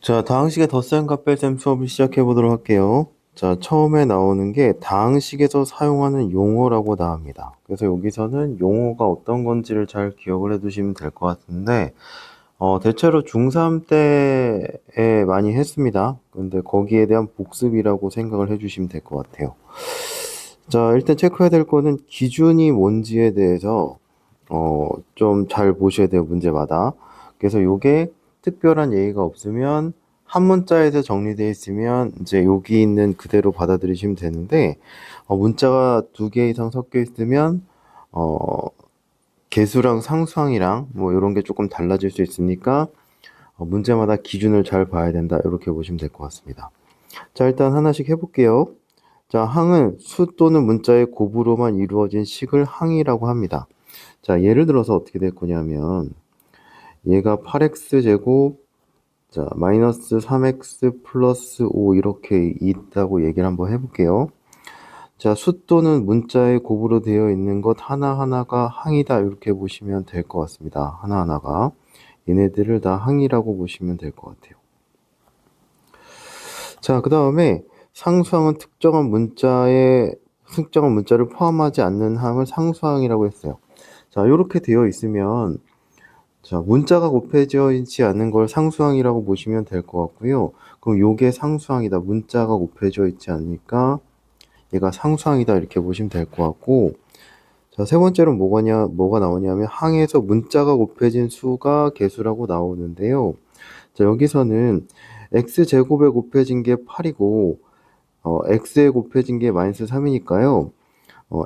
자, 다항식의 덧셈과 뺄셈 수업을 시작해 보도록 할게요. 자, 처음에 나오는 게 다항식에서 사용하는 용어라고 나옵니다. 그래서 여기서는 용어가 어떤 건지를 잘 기억을 해 두시면 될 것 같은데, 대체로 중3 때에 많이 했습니다. 근데 거기에 대한 복습이라고 생각을 해 주시면 될 것 같아요. 자, 일단 체크해야 될 거는 기준이 뭔지에 대해서 좀 잘 보셔야 돼요, 문제마다. 그래서 요게 특별한 예의가 없으면 한 문자에서 정리되어 있으면 이제 여기 있는 그대로 받아들이시면 되는데, 문자가 두 개 이상 섞여 있으면 어, 개수랑 상수항이랑 뭐 이런 게 조금 달라질 수 있으니까 문제마다 기준을 잘 봐야 된다, 이렇게 보시면 될 것 같습니다. 자, 일단 하나씩 해볼게요. 자, 항은 수 또는 문자의 곱으로만 이루어진 식을 항이라고 합니다. 자, 예를 들어서 어떻게 될 거냐면 얘가 8x제곱, 자, 마이너스 3x 플러스 5 이렇게 있다고 얘기를 한번 해볼게요. 자, 수 또는 문자의 곱으로 되어 있는 것 하나하나가 항이다, 이렇게 보시면 될 것 같습니다. 하나하나가. 얘네들을 다 항이라고 보시면 될 것 같아요. 자, 그 다음에 상수항은 특정한 문자를 포함하지 않는 항을 상수항이라고 했어요. 자, 이렇게 되어 있으면, 자, 문자가 곱해져 있지 않는 걸 상수항이라고 보시면 될 것 같고요. 그럼 요게 상수항이다. 문자가 곱해져 있지 않으니까 얘가 상수항이다, 이렇게 보시면 될 것 같고, 자, 세 번째로 뭐가 나오냐면 항에서 문자가 곱해진 수가 개수라고 나오는데요. 자, 여기서는 x제곱에 곱해진 게 8이고, x에 곱해진 게 마이너스 3이니까요.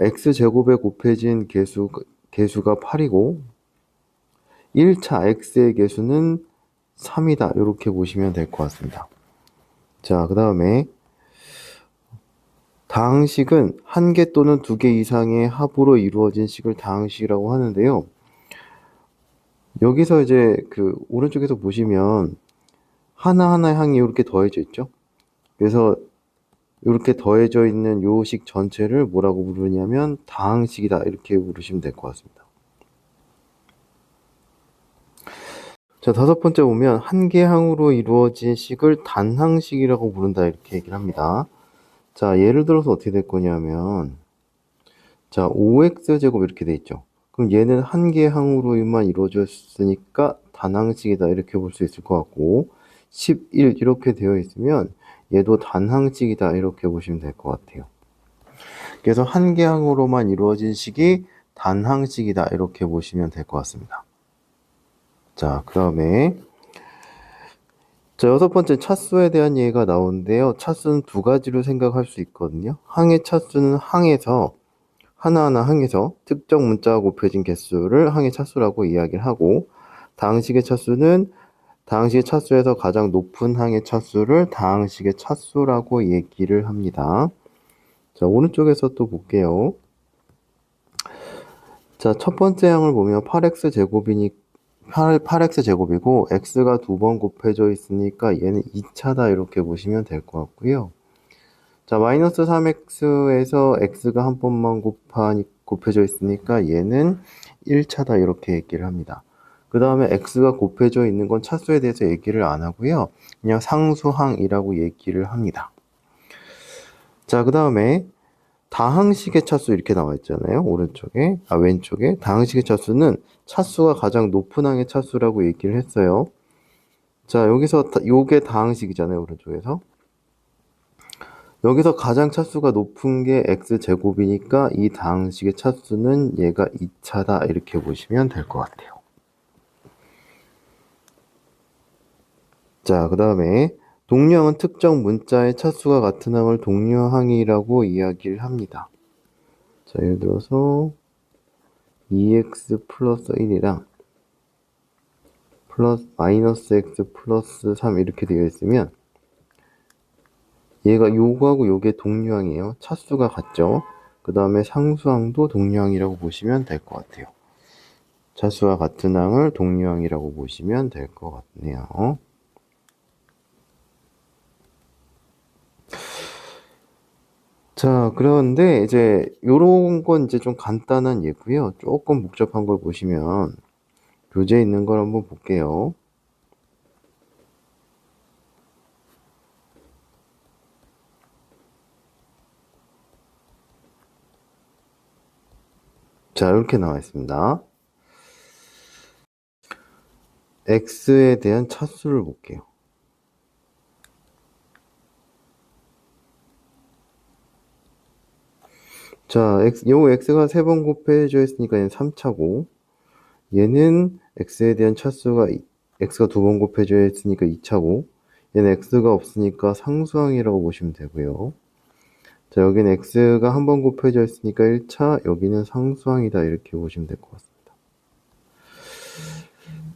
x제곱에 곱해진 개수가 8이고, 1차 x의 개수는 3이다. 이렇게 보시면 될 것 같습니다. 자, 그 다음에 다항식은 한 개 또는 두 개 이상의 합으로 이루어진 식을 다항식이라고 하는데요. 여기서 이제 그 오른쪽에서 보시면 하나하나의 항이 이렇게 더해져 있죠. 그래서 이렇게 더해져 있는 요 식 전체를 뭐라고 부르냐면 다항식이다, 이렇게 부르시면 될 것 같습니다. 자, 다섯 번째 보면 한 개 항으로 이루어진 식을 단항식이라고 부른다, 이렇게 얘기를 합니다. 자, 예를 들어서 어떻게 될 거냐면, 자, 5x제곱 이렇게 돼 있죠. 그럼 얘는 한 개 항으로만 이루어졌으니까 단항식이다, 이렇게 볼 수 있을 것 같고, 11 이렇게 되어 있으면 얘도 단항식이다, 이렇게 보시면 될 것 같아요. 그래서 한 개 항으로만 이루어진 식이 단항식이다, 이렇게 보시면 될 것 같습니다. 자, 그 다음에 자, 여섯 번째 차수에 대한 예가 나오는데요. 차수는 두 가지로 생각할 수 있거든요. 항의 차수는 하나하나 항에서 특정 문자가 곱해진 개수를 항의 차수라고 이야기를 하고, 다항식의 차수는 다항식의 차수에서 가장 높은 항의 차수를 다항식의 차수라고 얘기를 합니다. 자, 오른쪽에서 또 볼게요. 자, 첫 번째 항을 보면 8x제곱이고 x가 두 번 곱해져 있으니까 얘는 2차다, 이렇게 보시면 될 것 같고요. 자, 마이너스 3x에서 x가 한 번만 곱해져 있으니까 얘는 1차다, 이렇게 얘기를 합니다. 그 다음에 x가 곱해져 있는 건 차수에 대해서 얘기를 안 하고요. 그냥 상수항이라고 얘기를 합니다. 자, 그 다음에 다항식의 차수 이렇게 나와 있잖아요. 왼쪽에. 다항식의 차수는 차수가 가장 높은 항의 차수라고 얘기를 했어요. 자, 요게 다항식이잖아요. 오른쪽에서. 여기서 가장 차수가 높은 게 x제곱이니까 이 다항식의 차수는 얘가 2차다, 이렇게 보시면 될 것 같아요. 자, 그 다음에 동류항은 특정 문자의 차수가 같은 항을 동류항이라고 이야기를 합니다. 자, 예를 들어서 2x 플러스 1이랑 마이너스 x 플러스 3 이렇게 되어 있으면 얘가 요거하고 요게 동류항이에요. 차수가 같죠. 그 다음에 상수항도 동류항이라고 보시면 될 것 같아요. 차수와 같은 항을 동류항이라고 보시면 될 것 같네요. 자, 그런데 이제 요런 건 이제 좀 간단한 예고요. 조금 복잡한 걸 보시면 교재에 있는 걸 한번 볼게요. 자, 이렇게 나와 있습니다. x에 대한 차수를 볼게요. 자, 요 x가 3번 곱해져 있으니까 얘는 3차고, 얘는 x에 대한 차수가 x가 2번 곱해져 있으니까 2차고, 얘는 x가 없으니까 상수항이라고 보시면 되고요. 자, 여기는 x가 한 번 곱해져 있으니까 1차, 여기는 상수항이다, 이렇게 보시면 될 것 같습니다.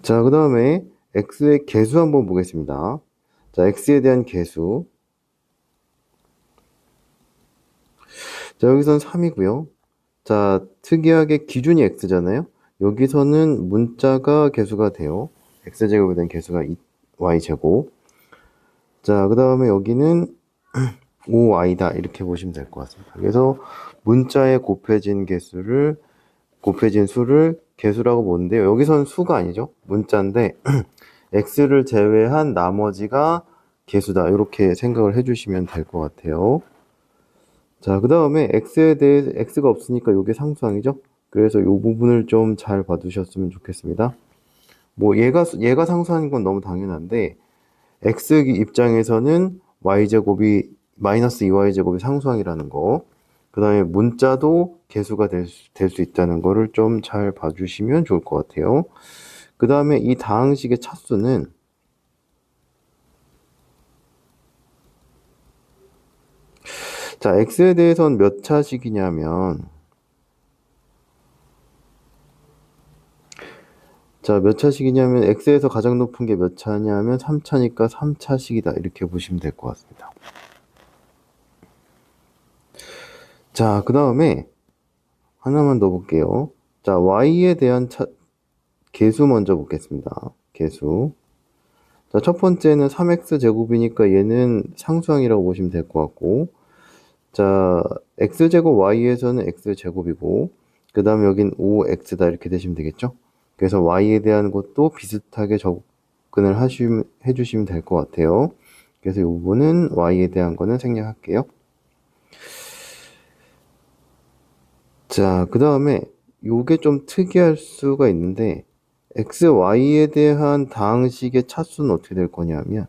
자, 그 다음에 x의 개수 한번 보겠습니다. 자, x에 대한 개수. 자, 여기선 3이고요. 자, 특이하게 기준이 x잖아요. 여기서는 문자가 개수가 돼요. x제곱에 대한 개수가 y제곱. 자, 그 다음에 여기는 5y다, 이렇게 보시면 될 것 같습니다. 그래서 문자에 곱해진 수를 개수라고 보는데요. 여기서는 수가 아니죠. 문자인데 x를 제외한 나머지가 개수다, 이렇게 생각을 해주시면 될 것 같아요. 자, 그 다음에 x에 대해 x가 없으니까 이게 상수항이죠. 그래서 이 부분을 좀 잘 봐두셨으면 좋겠습니다. 뭐 얘가 상수항인 건 너무 당연한데 x 입장에서는 y제곱이 마이너스 2y제곱이 상수항이라는 거, 그 다음에 문자도 개수가 될 수 있다는 거를 좀 잘 봐주시면 좋을 것 같아요. 그 다음에 이 다항식의 차수는, 자, x에 대해서는 몇 차식이냐면, 자, 몇 차식이냐면 x에서 가장 높은 게 몇 차냐면 3차니까 3차식이다, 이렇게 보시면 될 것 같습니다. 자, 그 다음에 하나만 더 볼게요. 자, y에 대한 개수 먼저 보겠습니다. 개수. 자, 첫 번째는 3x 제곱이니까 얘는 상수항이라고 보시면 될 것 같고, 자, x제곱 y에서는 x제곱이고, 그 다음에 여긴 5x다, 이렇게 되시면 되겠죠? 그래서 y에 대한 것도 비슷하게 접근을 해주시면 될 것 같아요. 그래서 이 부분은 y에 대한 거는 생략할게요. 자, 그 다음에 요게 좀 특이할 수가 있는데, x, y에 대한 다항식의 차수는 어떻게 될 거냐면,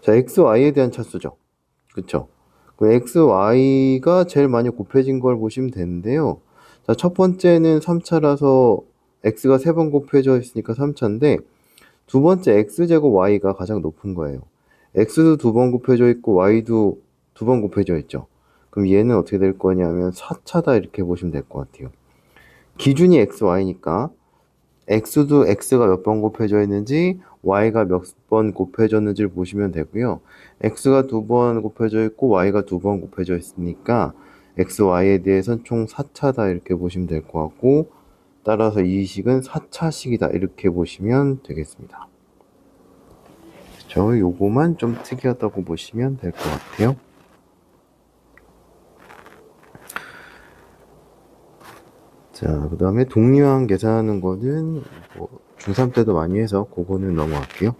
자, x, y에 대한 차수죠. 그쵸? 그 x, y가 제일 많이 곱해진 걸 보시면 되는데요. 자, 첫 번째는 3차라서 x가 3번 곱해져 있으니까 3차인데, 두 번째 x제곱 y가 가장 높은 거예요. x도 2번 곱해져 있고 y도 2번 곱해져 있죠. 그럼 얘는 어떻게 될 거냐면 4차다, 이렇게 보시면 될 것 같아요. 기준이 x, y니까 x도 x가 몇 번 곱해져 있는지 y가 몇 번 곱해졌는지를 보시면 되고요. x가 2번 곱해져 있고 y가 2번 곱해져 있으니까 x, y에 대해서는 총 4차다, 이렇게 보시면 될 것 같고, 따라서 이 식은 4차식이다, 이렇게 보시면 되겠습니다. 저 요거만 좀 특이하다고 보시면 될 것 같아요. 자, 그 다음에 독립항 계산하는 거는 뭐 중3 때도 많이 해서 그거는 넘어갈게요.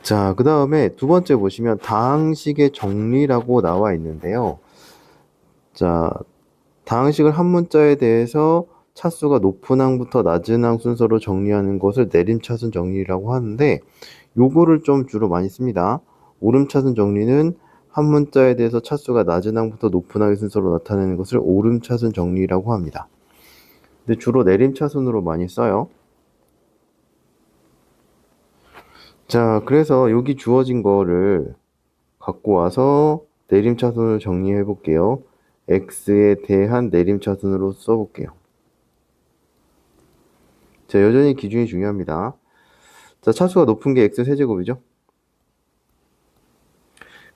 자, 그 다음에 두 번째 보시면 다항식의 정리라고 나와 있는데요. 자, 다항식을 한 문자에 대해서 차수가 높은 항부터 낮은 항 순서로 정리하는 것을 내림차순 정리라고 하는데, 요거를 좀 주로 많이 씁니다. 오름차순 정리는 한 문자에 대해서 차수가 낮은 항부터 높은 항의 순서로 나타내는 것을 오름차순 정리라고 합니다. 근데 주로 내림차순으로 많이 써요. 자, 그래서 여기 주어진 거를 갖고 와서 내림차순을 정리해 볼게요. x에 대한 내림차순으로 써볼게요. 자, 여전히 기준이 중요합니다. 자, 차수가 높은 게 x 세제곱이죠.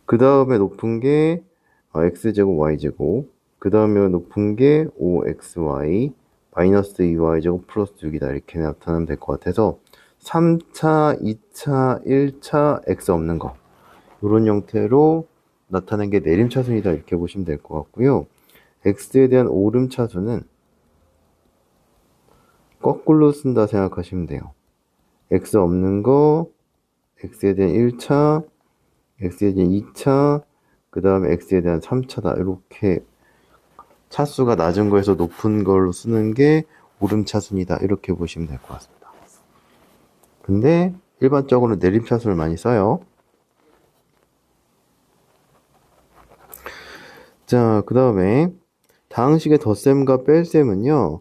그 다음에 높은 게 x제곱 y제곱, 그 다음에 높은 게 5xy 마이너스 2y제곱 플러스 6이다, 이렇게 나타나면 될 것 같아서 3차, 2차, 1차 x 없는 거, 이런 형태로 나타낸 게 내림차순이다, 이렇게 보시면 될 것 같고요. x에 대한 오름차순은 거꾸로 쓴다 생각하시면 돼요. x 없는 거, x에 대한 1차, x에 대한 2차, 그 다음에 x에 대한 3차다. 이렇게 차수가 낮은 거에서 높은 걸로 쓰는 게 오름차순이다. 이렇게 보시면 될 것 같습니다. 근데 일반적으로 내림차순을 많이 써요. 자, 그 다음에 다항식의 덧셈과 뺄셈은요,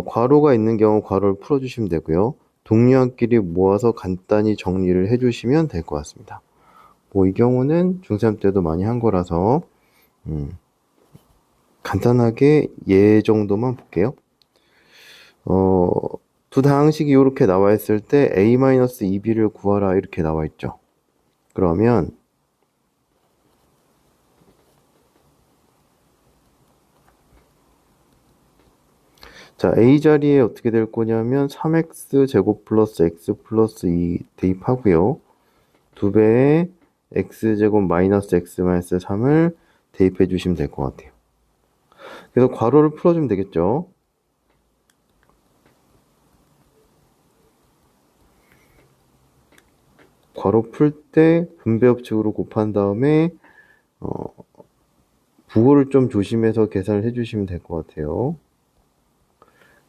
괄호가 있는 경우 괄호를 풀어주시면 되고요. 동류한끼리 모아서 간단히 정리를 해주시면 될 것 같습니다. 뭐 이 경우는 중3 때도 많이 한 거라서 간단하게 예 정도만 볼게요. 두 다항식이 이렇게 나와 있을 때 a-2b를 구하라 이렇게 나와 있죠. 그러면 자, a 자리에 어떻게 될 거냐면 3x 제곱 플러스 x 플러스 2 대입하고요. 2배의 x 제곱 마이너스 x 마이너스 3을 대입해 주시면 될 것 같아요. 그래서 괄호를 풀어주면 되겠죠. 괄호 풀 때 분배법칙으로 곱한 다음에 부호를 좀 조심해서 계산을 해주시면 될 것 같아요.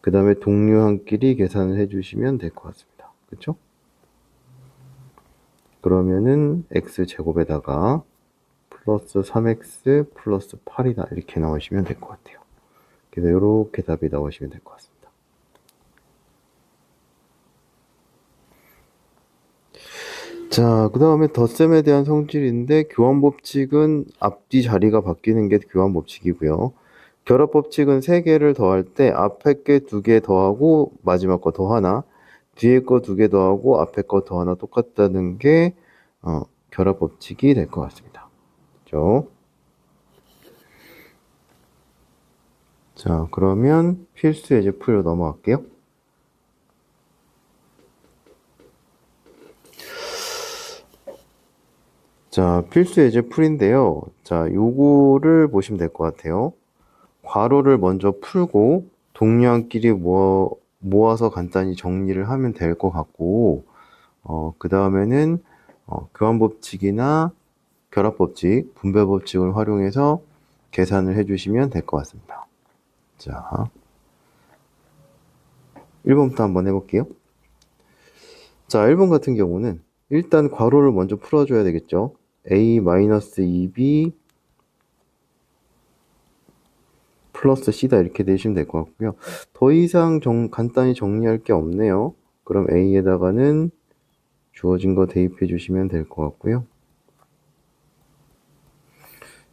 그 다음에 동류한끼리 계산을 해주시면 될 것 같습니다. 그렇죠? 그러면은 x제곱에다가 플러스 3x 플러스 8이다 이렇게 나오시면 될 것 같아요. 그래서 이렇게 답이 나오시면 될 것 같습니다. 자, 그 다음에 덧셈에 대한 성질인데 교환법칙은 앞뒤 자리가 바뀌는 게 교환법칙이고요. 결합법칙은 3개를 더할 때 앞에 게 2개 더하고 마지막 거 더 하나, 뒤에 거 2개 더하고 앞에 거 더 하나 똑같다는 게 결합법칙이 될 것 같습니다. 그렇죠? 자, 그러면 필수 예제풀로 넘어갈게요. 자, 필수 예제풀인데요. 자, 요거를 보시면 될 것 같아요. 괄호를 먼저 풀고 동류한끼리 모아서 간단히 정리를 하면 될 것 같고, 그 다음에는 교환법칙이나 결합법칙, 분배법칙을 활용해서 계산을 해주시면 될 것 같습니다. 자, 1번부터 한번 해볼게요. 자, 1번 같은 경우는 일단 괄호를 먼저 풀어줘야 되겠죠. a-2b 플러스 c다 이렇게 되시면 될 것 같고요. 더 이상 간단히 정리할 게 없네요. 그럼 a에다가는 주어진 거 대입해 주시면 될 것 같고요.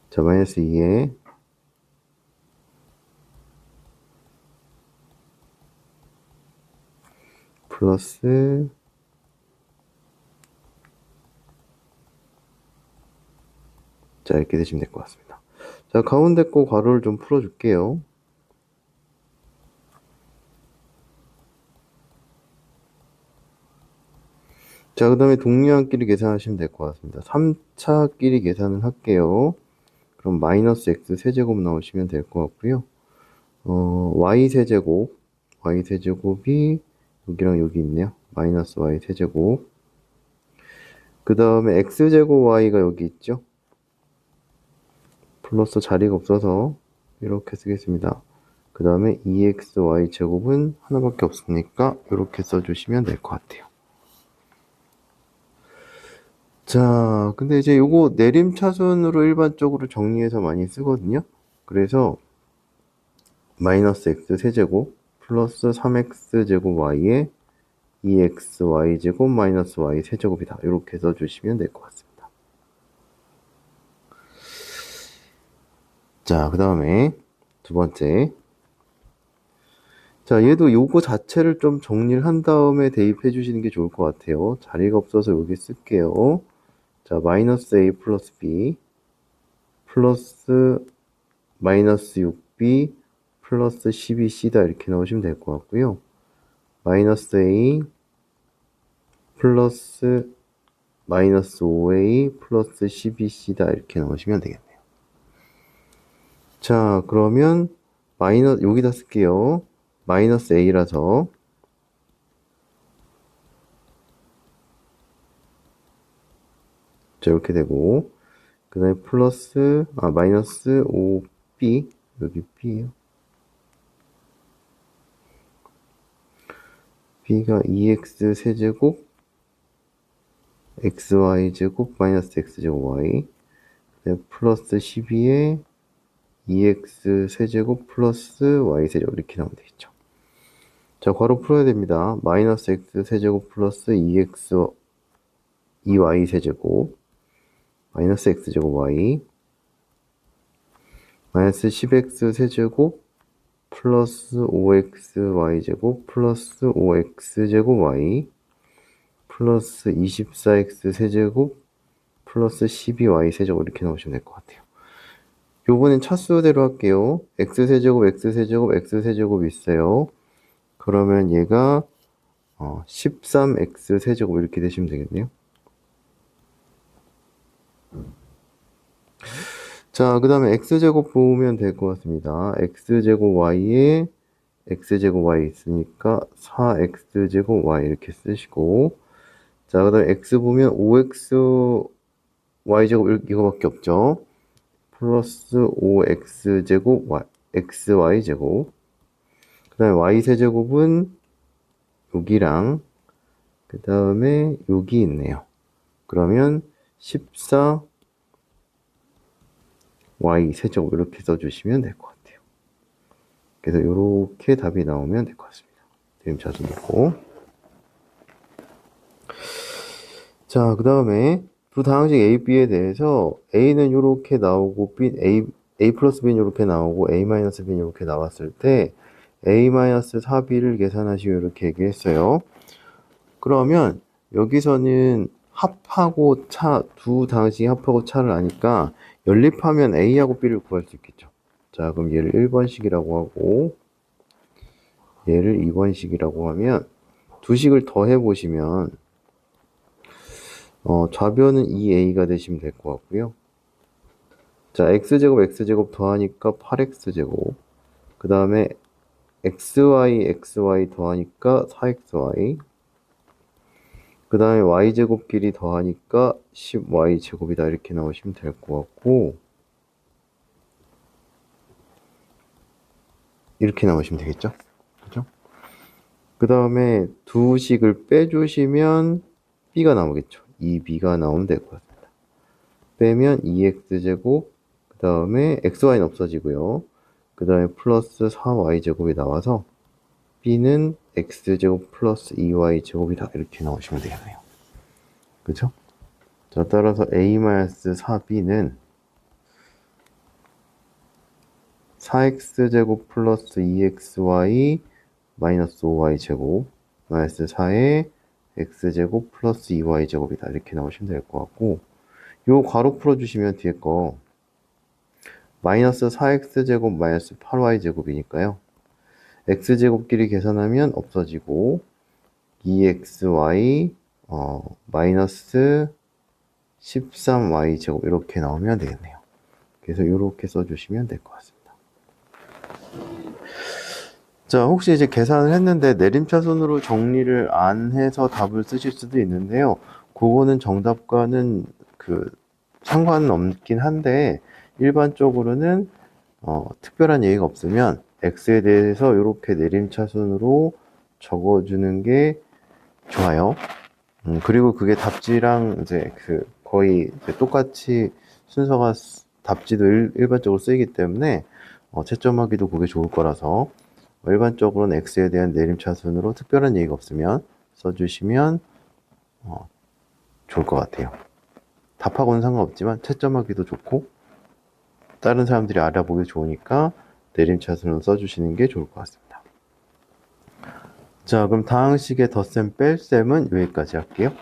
자, 마이너스 2에 플러스 자, 이렇게 되시면 될 것 같습니다. 자, 가운데 거 괄호를 좀 풀어줄게요. 자, 그 다음에 동류한끼리 계산하시면 될 것 같습니다. 3차끼리 계산을 할게요. 그럼 마이너스 x 세제곱 나오시면 될 것 같고요. y 세제곱이 여기랑 여기 있네요. 마이너스 y 세제곱. 그 다음에 x제곱 y가 여기 있죠. 플러스 자리가 없어서 이렇게 쓰겠습니다. 그 다음에 2xy 제곱은 하나밖에 없으니까 이렇게 써주시면 될 것 같아요. 자, 근데 이제 요거 내림차순으로 일반적으로 정리해서 많이 쓰거든요. 그래서 마이너스 x 세제곱 플러스 3x 제곱 y에 2xy 제곱 마이너스 y 세제곱이다. 이렇게 써주시면 될 것 같습니다. 자, 그 다음에 두 번째. 자, 얘도 요거 자체를 좀 정리를 한 다음에 대입해 주시는 게 좋을 것 같아요. 자리가 없어서 여기 쓸게요. 자, 마이너스 a 플러스 b 플러스 마이너스 6b 플러스 12c다 이렇게 넣으시면 될 것 같고요. 마이너스 a 플러스 마이너스 5a 플러스 12c다 이렇게 넣으시면 되겠네요. 자, 그러면 여기다 쓸게요. 마이너스 a라서 자, 이렇게 되고 그 다음에 마이너스 5b, 여기 b요. b가 2x 세제곱, xy 제곱, 마이너스 x제곱 y. 그 다음에 플러스 12에 2x 세제곱 플러스 y 세제곱 이렇게 나오면 되겠죠. 자, 괄호 풀어야 됩니다. 마이너스 x 세제곱 플러스 2y 세제곱 마이너스 x제곱 y 마이너스 10x 세제곱 플러스 5xy 제곱 플러스 5x제곱 y 플러스 24x 세제곱 플러스 12y 세제곱 이렇게 나오시면 될 것 같아요. 요번엔 차수대로 할게요. x세제곱 x세제곱 x세제곱 있어요. 그러면 얘가 13x 세제곱 이렇게 되시면 되겠네요. 자, 그 다음에 x제곱 보면 될 것 같습니다. x제곱 y에 x제곱 y 있으니까 4x제곱 y 이렇게 쓰시고, 자, 그 다음에 x 보면 5x y제곱 이거밖에 없죠. 플러스 5x제곱 xy제곱. 그 다음에 y세제곱은 여기랑 그 다음에 여기 있네요. 그러면 14 y 세제곱 이렇게 써주시면 될 것 같아요. 그래서 이렇게 답이 나오면 될 것 같습니다. 지금 자주 넣고. 자, 그 다음에 두 다항식 A, B에 대해서 A는 이렇게 나오고 A 플러스 B는 이렇게 나오고 A 마이너스 B는 이렇게 나왔을 때 A 마이너스 4B를 계산하시오 이렇게 얘기했어요. 그러면 여기서는 합하고 두 다항식이 합하고 차를 아니까 연립하면 A하고 B를 구할 수 있겠죠. 자, 그럼 얘를 1번식이라고 하고 얘를 2번식이라고 하면 두 식을 더해 보시면 좌변은 2a가 되시면 될 것 같고요. 자, x제곱 더하니까 8x제곱. 그 다음에 xy 더하니까 4xy. 그 다음에 y제곱끼리 더하니까 10y제곱이다. 이렇게 나오시면 될 것 같고, 이렇게 나오시면 되겠죠? 그죠? 그 다음에 두 식을 빼주시면 b가 나오겠죠. 2b가 나오면 될 것 같습니다. 빼면 2x제곱, 그 다음에 xy는 없어지고요. 그 다음에 플러스 4y제곱이 나와서 b는 x제곱 플러스 2y제곱이다. 이렇게 나오시면 되겠네요. 그죠? 자, 따라서 a-4b는 4x제곱 플러스 2xy 마이너스 5y제곱 마이너스 4에 x제곱 플러스 2y제곱이다. 이렇게 나오시면 될 것 같고, 요 괄호 풀어주시면 뒤에 거 마이너스 4x제곱 마이너스 8y제곱이니까요. x제곱끼리 계산하면 없어지고 2xy 마이너스 13y제곱 이렇게 나오면 되겠네요. 그래서 이렇게 써주시면 될 것 같습니다. 자, 혹시 이제 계산을 했는데 내림차순으로 정리를 안 해서 답을 쓰실 수도 있는데요. 그거는 정답과는 상관은 없긴 한데, 일반적으로는 특별한 예의가 없으면 x에 대해서 이렇게 내림차순으로 적어주는 게 좋아요. 그리고 그게 답지랑 이제 거의 이제 똑같이 순서가 답지도 일반적으로 쓰이기 때문에 채점하기도 그게 좋을 거라서 일반적으로는 x에 대한 내림차순으로 특별한 예의가 없으면 써주시면 좋을 것 같아요. 답하고는 상관없지만 채점하기도 좋고 다른 사람들이 알아보기 좋으니까 내림차순으로 써주시는 게 좋을 것 같습니다. 자, 그럼 다항식의 덧셈 뺄셈은 여기까지 할게요.